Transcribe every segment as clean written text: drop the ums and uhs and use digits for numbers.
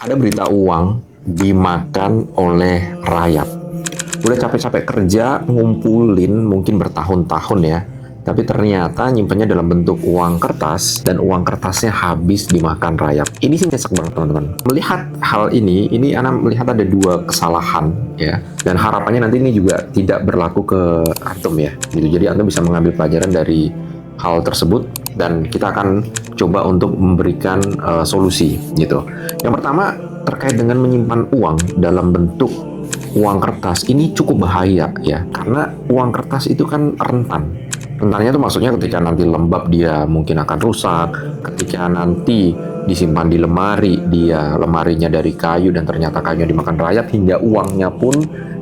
Ada berita uang dimakan oleh rayap. Udah capek-capek kerja, ngumpulin mungkin bertahun-tahun ya. Tapi ternyata nyimpennya dalam bentuk uang kertas dan uang kertasnya habis dimakan rayap. Ini sih nyesek banget teman-teman. Melihat hal ini Ana melihat ada dua kesalahan ya. Dan harapannya nanti ini juga tidak berlaku ke antum ya. Gitu. Jadi antum bisa mengambil pelajaran dari hal tersebut dan kita akan coba untuk memberikan solusi gitu. Yang pertama terkait dengan menyimpan uang dalam bentuk uang kertas ini cukup bahaya ya, karena uang kertas itu kan rentan. Rentannya itu maksudnya ketika nanti lembab dia mungkin akan rusak, ketika nanti disimpan di lemari, dia lemarinya dari kayu dan ternyata kayunya dimakan rayap, hingga uangnya pun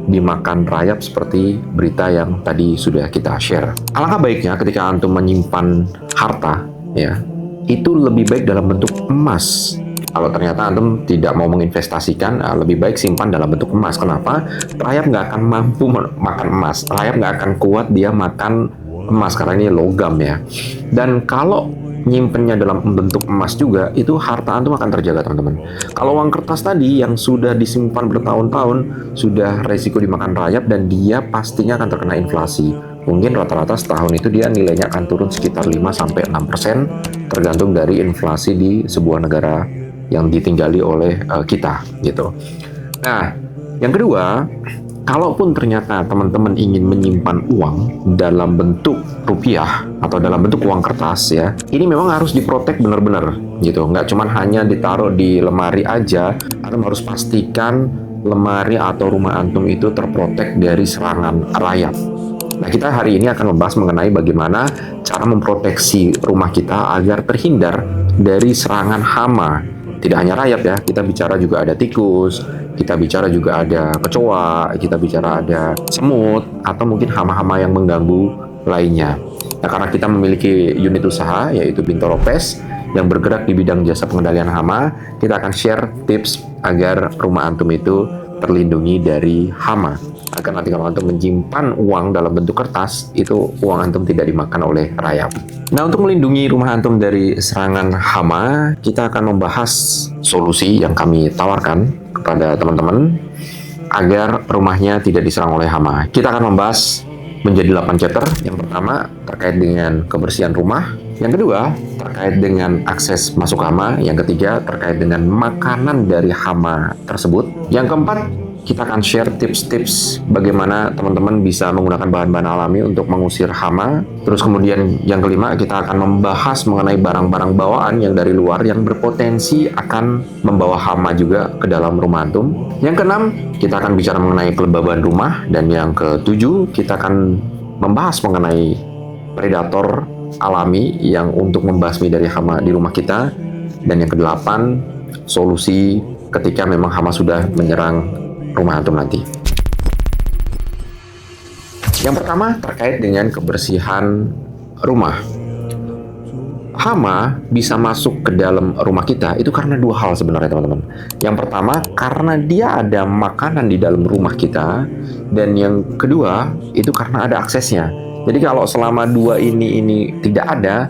dimakan rayap seperti berita yang tadi sudah kita share. Alangkah baiknya ketika antum menyimpan harta ya, itu lebih baik dalam bentuk emas. Kalau ternyata antum tidak mau menginvestasikan, lebih baik simpan dalam bentuk emas. Kenapa? Rayap nggak akan mampu makan emas. Rayap nggak akan kuat dia makan emas karena ini logam ya. Dan kalau nyimpennya dalam bentuk emas juga, itu harta antum akan terjaga teman-teman. Kalau uang kertas tadi yang sudah disimpan bertahun-tahun, sudah resiko dimakan rayap dan dia pastinya akan terkena inflasi. Mungkin rata-rata setahun itu dia nilainya akan turun sekitar 5-6% tergantung dari inflasi di sebuah negara yang ditinggali oleh kita gitu. Nah, yang kedua, kalaupun ternyata teman-teman ingin menyimpan uang dalam bentuk rupiah atau dalam bentuk uang kertas ya, ini memang harus diprotek benar-benar gitu. Nggak cuma hanya ditaruh di lemari aja, antum harus pastikan lemari atau rumah antum itu terprotek dari serangan rayap. Nah, kita hari ini akan membahas mengenai bagaimana cara memproteksi rumah kita agar terhindar dari serangan hama. Tidak hanya rayap ya, kita bicara juga ada tikus, kita bicara juga ada kecoa, kita bicara ada semut, atau mungkin hama-hama yang mengganggu lainnya. Nah, karena kita memiliki unit usaha, yaitu Bintoro Pest, yang bergerak di bidang jasa pengendalian hama, kita akan share tips agar rumah antum itu terlindungi dari hama. Agar nanti kalau antum menyimpan uang dalam bentuk kertas, itu uang antum tidak dimakan oleh rayap. Nah, untuk melindungi rumah antum dari serangan hama, kita akan membahas solusi yang kami tawarkan kepada teman-teman agar rumahnya tidak diserang oleh hama. Kita akan membahas menjadi 8 chapter. Yang pertama terkait dengan kebersihan rumah, yang kedua terkait dengan akses masuk hama, yang ketiga terkait dengan makanan dari hama tersebut, yang keempat kita akan share tips-tips bagaimana teman-teman bisa menggunakan bahan-bahan alami untuk mengusir hama. Terus kemudian yang kelima kita akan membahas mengenai barang-barang bawaan yang dari luar yang berpotensi akan membawa hama juga ke dalam rumah antum. Yang keenam kita akan bicara mengenai kelembaban rumah, dan yang ketujuh kita akan membahas mengenai predator alami yang untuk membasmi dari hama di rumah kita, dan yang kedelapan solusi ketika memang hama sudah menyerang rumah antum nanti. Yang pertama terkait dengan kebersihan rumah. Hama bisa masuk ke dalam rumah kita itu karena dua hal sebenarnya teman-teman. Yang pertama karena dia ada makanan di dalam rumah kita, dan yang kedua itu karena ada aksesnya. Jadi kalau selama dua ini tidak ada,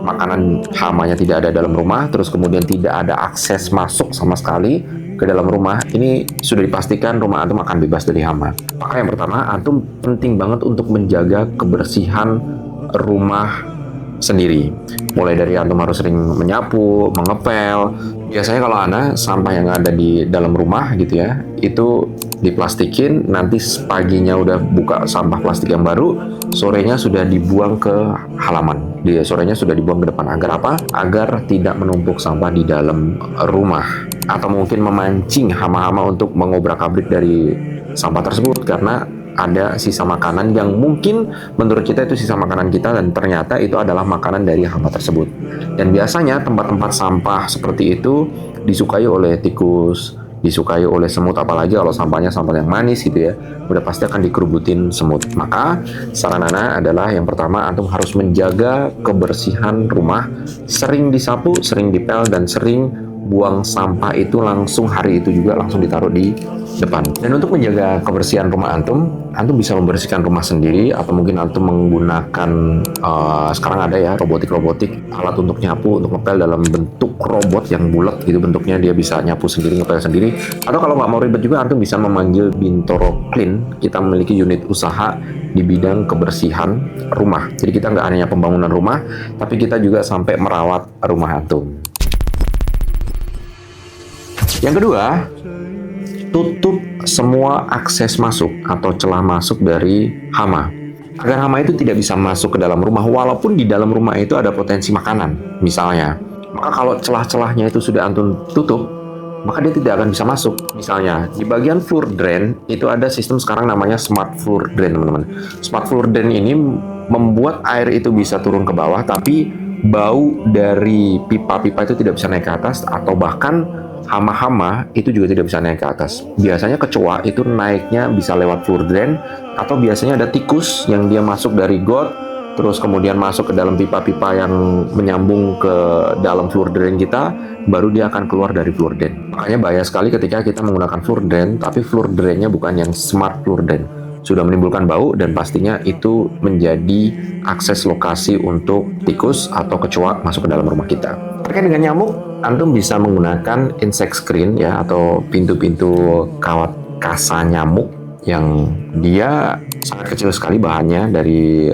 makanan hamanya tidak ada dalam rumah, terus kemudian tidak ada akses masuk sama sekali ke dalam rumah, ini sudah dipastikan rumah antum akan bebas dari hama. Maka yang pertama, antum penting banget untuk menjaga kebersihan rumah sendiri. Mulai dari antum harus sering menyapu, mengepel. Biasanya kalau sampah yang ada di dalam rumah gitu ya, itu diplastikin, nanti paginya udah buka sampah plastik yang baru, sorenya sudah dibuang ke halaman. Sorenya sudah dibuang ke depan. Agar apa? Agar tidak menumpuk sampah di dalam rumah, atau mungkin memancing hama-hama untuk mengobrak-abrik dari sampah tersebut, karena ada sisa makanan yang mungkin menurut kita itu sisa makanan kita, dan ternyata itu adalah makanan dari hama tersebut. Dan biasanya tempat-tempat sampah seperti itu disukai oleh tikus, disukai oleh semut, apalagi kalau sampahnya sampah yang manis gitu ya, udah pasti akan dikerubutin semut. Maka saran Ana adalah yang pertama, antum harus menjaga kebersihan rumah, sering disapu, sering dipel, dan sering buang sampah itu langsung hari itu juga langsung ditaruh di depan. Dan untuk menjaga kebersihan rumah antum bisa membersihkan rumah sendiri atau mungkin antum menggunakan sekarang ada ya robotik alat untuk nyapu, untuk ngepel dalam bentuk robot yang bulat gitu bentuknya, dia bisa nyapu sendiri, ngepel sendiri. Atau kalau nggak mau ribet juga antum bisa memanggil Bintoro Clean. Kita memiliki unit usaha di bidang kebersihan rumah. Jadi kita nggak hanya pembangunan rumah, tapi kita juga sampai merawat rumah antum. Yang kedua, tutup semua akses masuk atau celah masuk dari hama. Agar hama itu tidak bisa masuk ke dalam rumah, walaupun di dalam rumah itu ada potensi makanan, misalnya. Maka kalau celah-celahnya itu sudah antum tutup, maka dia tidak akan bisa masuk. Misalnya, di bagian floor drain, itu ada sistem sekarang namanya smart floor drain, teman-teman. Smart floor drain ini membuat air itu bisa turun ke bawah, tapi bau dari pipa-pipa itu tidak bisa naik ke atas, atau bahkan hama-hama itu juga tidak bisa naik ke atas. Biasanya kecoa itu naiknya bisa lewat floor drain, atau biasanya ada tikus yang dia masuk dari got, terus kemudian masuk ke dalam pipa-pipa yang menyambung ke dalam floor drain kita, baru dia akan keluar dari floor drain. Makanya bahaya sekali ketika kita menggunakan floor drain, tapi floor drainnya bukan yang smart floor drain. Sudah menimbulkan bau dan pastinya itu menjadi akses lokasi untuk tikus atau kecoa masuk ke dalam rumah kita. Terkait dengan nyamuk, antum bisa menggunakan insect screen ya, atau pintu-pintu kawat kasa nyamuk yang dia sangat kecil sekali bahannya, dari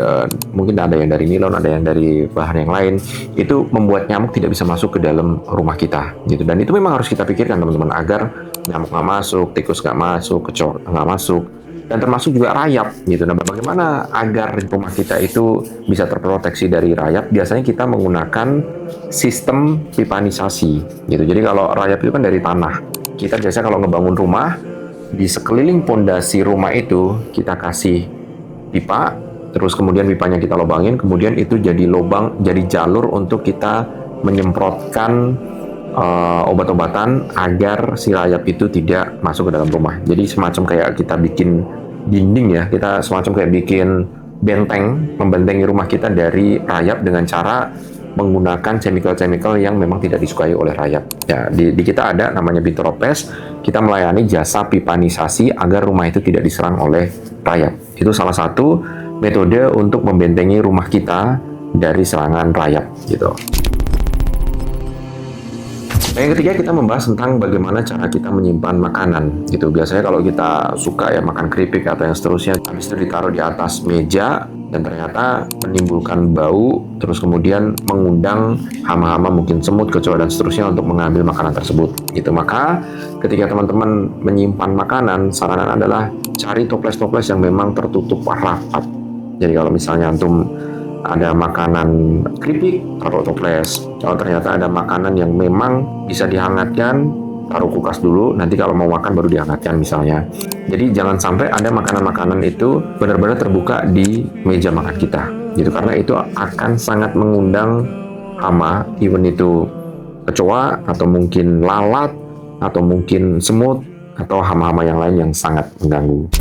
mungkin ada yang dari nilon, ada yang dari bahan yang lain. Itu membuat nyamuk tidak bisa masuk ke dalam rumah kita gitu. Dan itu memang harus kita pikirkan teman-teman, agar nyamuk nggak masuk, tikus nggak masuk, kecoa nggak masuk, dan termasuk juga rayap gitu. Nah, bagaimana agar rumah kita itu bisa terproteksi dari rayap? Biasanya kita menggunakan sistem pipanisasi gitu. Jadi kalau rayap itu kan dari tanah. Kita biasanya kalau ngebangun rumah, di sekeliling pondasi rumah itu kita kasih pipa, terus kemudian pipanya kita lubangin, kemudian itu jadi lubang, jadi jalur untuk kita menyemprotkan obat-obatan agar si rayap itu tidak masuk ke dalam rumah. Jadi semacam kayak kita bikin dinding ya, kita semacam kayak bikin benteng, membentengi rumah kita dari rayap dengan cara menggunakan chemical-chemical yang memang tidak disukai oleh rayap. Ya, di kita ada namanya Bintoro Pest. Kita melayani jasa pipanisasi agar rumah itu tidak diserang oleh rayap. Itu salah satu metode untuk membentengi rumah kita dari serangan rayap gitu. Nah, yang ketiga kita membahas tentang bagaimana cara kita menyimpan makanan gitu. Biasanya kalau kita suka ya makan keripik atau yang seterusnya, habis itu ditaruh di atas meja dan ternyata menimbulkan bau, terus kemudian mengundang hama-hama, mungkin semut, kecoa dan seterusnya untuk mengambil makanan tersebut gitu. Maka ketika teman-teman menyimpan makanan, saranan adalah cari toples-toples yang memang tertutup rapat. Jadi kalau misalnya antum ada makanan keripik, taruh toples. Kalau ternyata ada makanan yang memang bisa dihangatkan, taruh kulkas dulu, nanti kalau mau makan baru dihangatkan misalnya. Jadi jangan sampai ada makanan-makanan itu benar-benar terbuka di meja makan kita gitu, karena itu akan sangat mengundang hama, even itu kecoa atau mungkin lalat atau mungkin semut atau hama-hama yang lain yang sangat mengganggu.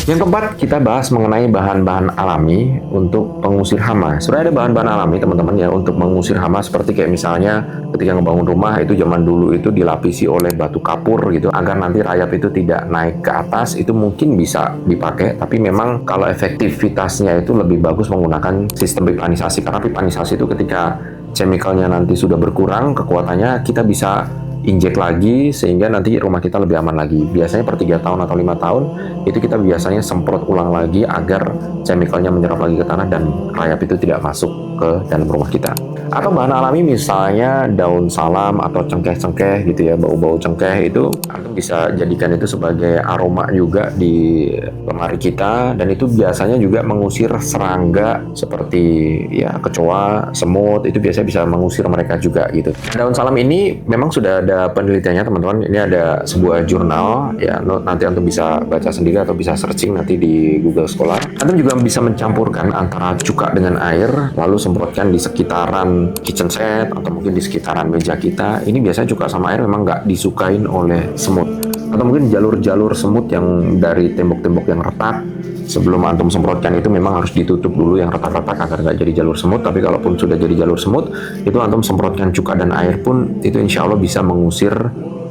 Yang keempat, kita bahas mengenai bahan-bahan alami untuk pengusir hama. Sebenarnya ada bahan-bahan alami teman-teman ya untuk mengusir hama, seperti kayak misalnya ketika ngebangun rumah itu zaman dulu itu dilapisi oleh batu kapur gitu agar nanti rayap itu tidak naik ke atas. Itu mungkin bisa dipakai, tapi memang kalau efektivitasnya itu lebih bagus menggunakan sistem pipanisasi, karena pipanisasi itu ketika chemicalnya nanti sudah berkurang kekuatannya, kita bisa injek lagi sehingga nanti rumah kita lebih aman lagi. Biasanya per 3 tahun atau 5 tahun itu kita biasanya semprot ulang lagi agar chemicalnya menyerap lagi ke tanah dan rayap itu tidak masuk ke dalam rumah kita. Atau bahan alami misalnya daun salam atau cengkeh-cengkeh gitu ya, bau-bau cengkeh itu antum bisa jadikan itu sebagai aroma juga di lemari kita, dan itu biasanya juga mengusir serangga seperti ya kecoa, semut, itu biasanya bisa mengusir mereka juga gitu. Daun salam ini memang sudah ada penelitiannya teman-teman. Ini ada sebuah jurnal ya, nanti antum bisa baca sendiri atau bisa searching nanti di Google Scholar. Antum juga bisa mencampurkan antara cuka dengan air lalu semprotkan di sekitaran kitchen set atau mungkin di sekitaran meja kita. Ini biasanya cuka sama air memang nggak disukain oleh semut, atau mungkin jalur-jalur semut yang dari tembok-tembok yang retak. Sebelum antum semprotkan itu memang harus ditutup dulu yang retak-retak agar nggak jadi jalur semut. Tapi kalaupun sudah jadi jalur semut, itu antum semprotkan cuka dan air pun itu insya Allah bisa mengusir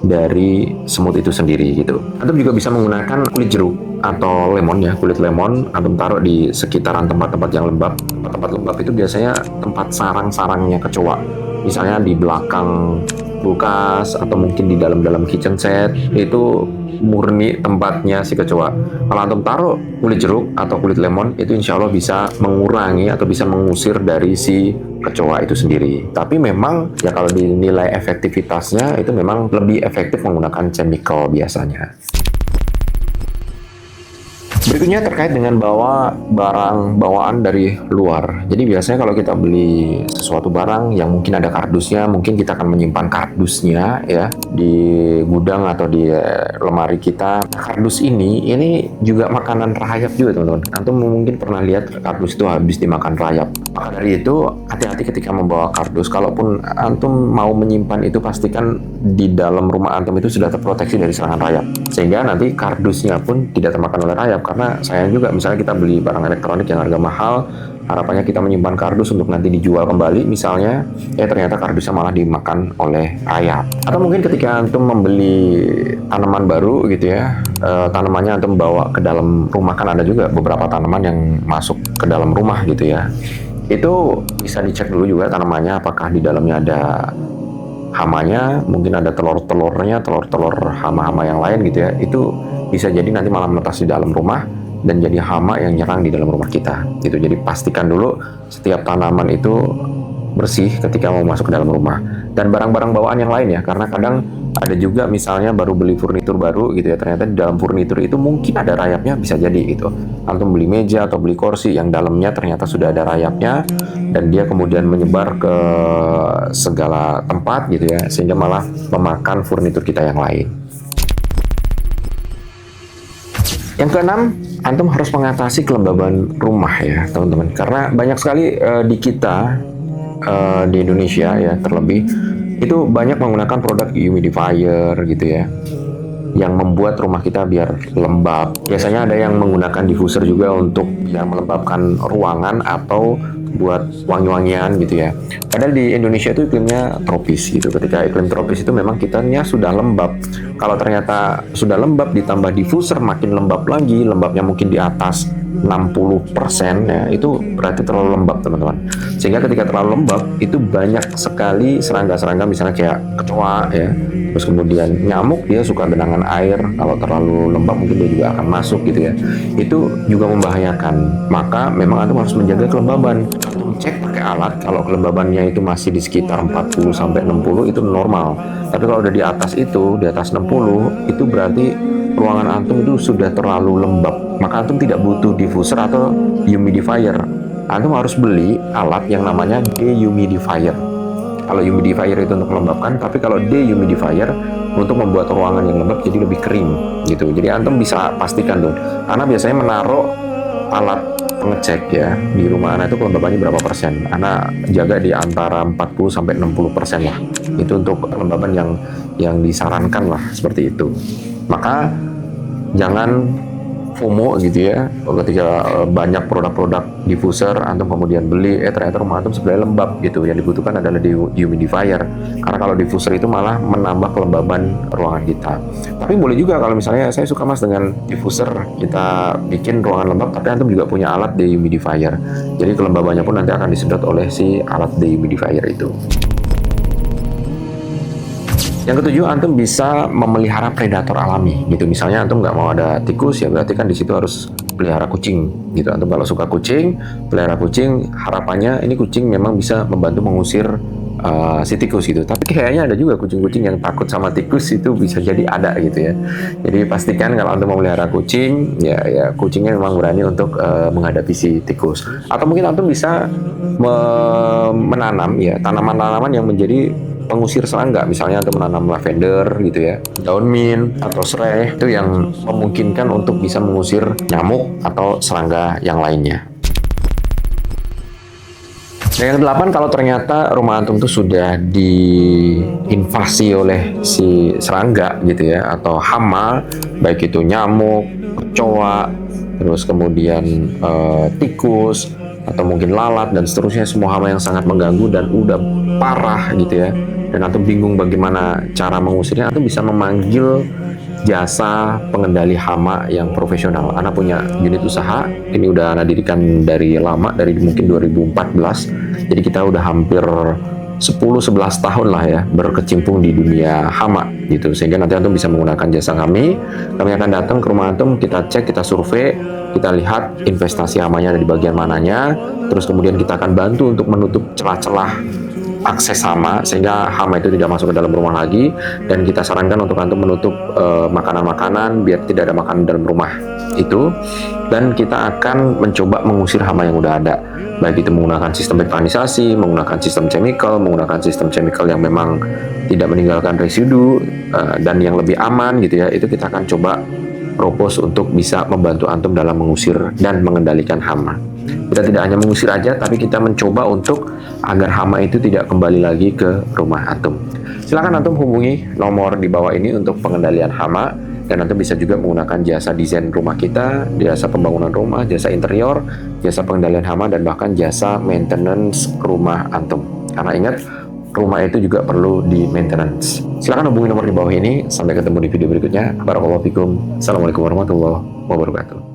dari semut itu sendiri gitu. Antum juga bisa menggunakan kulit jeruk atau lemon ya, kulit lemon antum taruh di sekitaran tempat-tempat yang lembab. Tempat-tempat lembab itu biasanya tempat sarang-sarangnya kecoa. Misalnya di belakang kulkas atau mungkin di dalam-dalam kitchen set, itu murni tempatnya si kecoa. Kalau antum taruh kulit jeruk atau kulit lemon, itu insya Allah bisa mengurangi atau bisa mengusir dari si kecoa itu sendiri. Tapi memang ya kalau dinilai efektivitasnya itu memang lebih efektif menggunakan chemical biasanya. Berikutnya terkait dengan bawa barang bawaan dari luar. Jadi biasanya kalau kita beli sesuatu barang yang mungkin ada kardusnya, mungkin kita akan menyimpan kardusnya ya di gudang atau di lemari kita. Kardus ini juga makanan rayap juga teman-teman. Antum mungkin pernah lihat kardus itu habis dimakan rayap. Maka dari itu hati-hati ketika membawa kardus. Kalaupun antum mau menyimpan itu pastikan di dalam rumah antum itu sudah terproteksi dari serangan rayap. Sehingga nanti kardusnya pun tidak termakan oleh rayap. Karena sayang juga misalnya kita beli barang elektronik yang harga mahal, harapannya kita menyimpan kardus untuk nanti dijual kembali misalnya, ternyata kardusnya malah dimakan oleh rayap. Atau mungkin ketika antum membeli tanaman baru gitu ya, tanamannya antum bawa ke dalam rumah, kan ada juga beberapa tanaman yang masuk ke dalam rumah gitu ya. Itu bisa dicek dulu juga tanamannya apakah di dalamnya ada hamanya, mungkin ada telur-telurnya, telur-telur hama-hama yang lain gitu ya. Itu bisa jadi nanti malah menetas di dalam rumah dan jadi hama yang nyerang di dalam rumah kita gitu. Jadi pastikan dulu setiap tanaman itu bersih ketika mau masuk ke dalam rumah. Dan barang-barang bawaan yang lain ya, karena kadang ada juga misalnya baru beli furnitur baru gitu ya, ternyata di dalam furnitur itu mungkin ada rayapnya, bisa jadi gitu. Antum beli meja atau beli kursi yang dalamnya ternyata sudah ada rayapnya dan dia kemudian menyebar ke segala tempat gitu ya, sehingga malah memakan furnitur kita yang lain. Yang keenam, antum harus mengatasi kelembaban rumah ya teman-teman, karena banyak sekali di kita di Indonesia ya terlebih itu banyak menggunakan produk humidifier gitu ya, yang membuat rumah kita biar lembab. Biasanya ada yang menggunakan diffuser juga untuk biar melembabkan ruangan atau buat wangi-wangian gitu ya. Padahal di Indonesia itu iklimnya tropis gitu. Ketika iklim tropis itu memang kitanya sudah lembab. Kalau ternyata sudah lembab ditambah diffuser makin lembab lagi, lembabnya mungkin di atas 60% ya, itu berarti terlalu lembab teman-teman. Sehingga ketika terlalu lembab itu banyak sekali serangga-serangga misalnya kayak kecoa ya. Terus kemudian nyamuk, dia suka genangan air, kalau terlalu lembab mungkin dia juga akan masuk gitu ya. Itu juga membahayakan. Maka memang antum harus menjaga kelembaban. Antum cek pakai alat, kalau kelembabannya itu masih di sekitar 40-60 itu normal. Tapi kalau udah di atas itu, di atas 60, itu berarti ruangan antum itu sudah terlalu lembab. Maka antum tidak butuh diffuser atau humidifier. Antum harus beli alat yang namanya dehumidifier. Kalau humidifier itu untuk melembabkan, tapi kalau dehumidifier untuk membuat ruangan yang lembab jadi lebih kering gitu. Jadi antum bisa pastikan tuh, karena biasanya menaruh alat pengecek ya di rumah Ana itu kelembabannya berapa persen. Ana jaga di antara 40-60% lah. Itu untuk kelembaban yang disarankan lah seperti itu. Maka jangan FOMO gitu ya, ketika banyak produk-produk diffuser antum kemudian beli, ternyata rumah antum sebenarnya lembab gitu. Yang dibutuhkan adalah dehumidifier, karena kalau diffuser itu malah menambah kelembaban ruangan kita. Tapi boleh juga kalau misalnya saya suka mas dengan diffuser, kita bikin ruangan lembab tapi antum juga punya alat dehumidifier, jadi kelembabannya pun nanti akan disedot oleh si alat dehumidifier itu. Yang ketujuh, antum bisa memelihara predator alami gitu. Misalnya antum nggak mau ada tikus, ya berarti kan di situ harus pelihara kucing gitu. Antum kalau suka kucing, pelihara kucing, harapannya ini kucing memang bisa membantu mengusir si tikus gitu. Tapi kayaknya ada juga kucing-kucing yang takut sama tikus, itu bisa jadi ada gitu ya. Jadi pastikan kalau antum mau melihara kucing, ya kucingnya memang berani untuk menghadapi si tikus. Atau mungkin antum bisa menanam ya tanaman-tanaman yang menjadi pengusir serangga, misalnya untuk menanam lavender gitu ya, daun mint atau serai, itu yang memungkinkan untuk bisa mengusir nyamuk atau serangga yang lainnya. Dan yang kedelapan, kalau ternyata rumah antum itu sudah diinvasi oleh si serangga gitu ya, atau hama, baik itu nyamuk, kecoa, terus kemudian tikus, atau mungkin lalat dan seterusnya, semua hama yang sangat mengganggu dan udah parah gitu ya, dan antum bingung bagaimana cara mengusirnya, antum bisa memanggil jasa pengendali hama yang profesional. Ana punya unit usaha, ini udah Ana dirikan dari lama, dari mungkin 2014. Jadi kita udah hampir 10-11 tahun lah ya berkecimpung di dunia hama gitu, sehingga nanti antum bisa menggunakan jasa kami akan datang ke rumah antum, kita cek, kita survei, kita lihat investasi hamanya ada di bagian mananya, terus kemudian kita akan bantu untuk menutup celah-celah akses hama sehingga hama itu tidak masuk ke dalam rumah lagi, dan kita sarankan untuk antum menutup makanan-makanan biar tidak ada makanan dalam rumah itu, dan kita akan mencoba mengusir hama yang udah ada, baik itu menggunakan sistem mekanisasi, menggunakan sistem chemical yang memang tidak meninggalkan residu dan yang lebih aman gitu ya. Itu kita akan coba propose untuk bisa membantu antum dalam mengusir dan mengendalikan hama. Kita tidak hanya mengusir aja, tapi kita mencoba untuk agar hama itu tidak kembali lagi ke rumah antum. Silakan antum hubungi nomor di bawah ini untuk pengendalian hama, dan antum bisa juga menggunakan jasa desain rumah kita, jasa pembangunan rumah, jasa interior, jasa pengendalian hama, dan bahkan jasa maintenance rumah antum. Karena ingat, rumah itu juga perlu di maintenance. Silakan hubungi nomor di bawah ini. Sampai ketemu di video berikutnya. Barakallahu fikum. Assalamualaikum warahmatullahi wabarakatuh.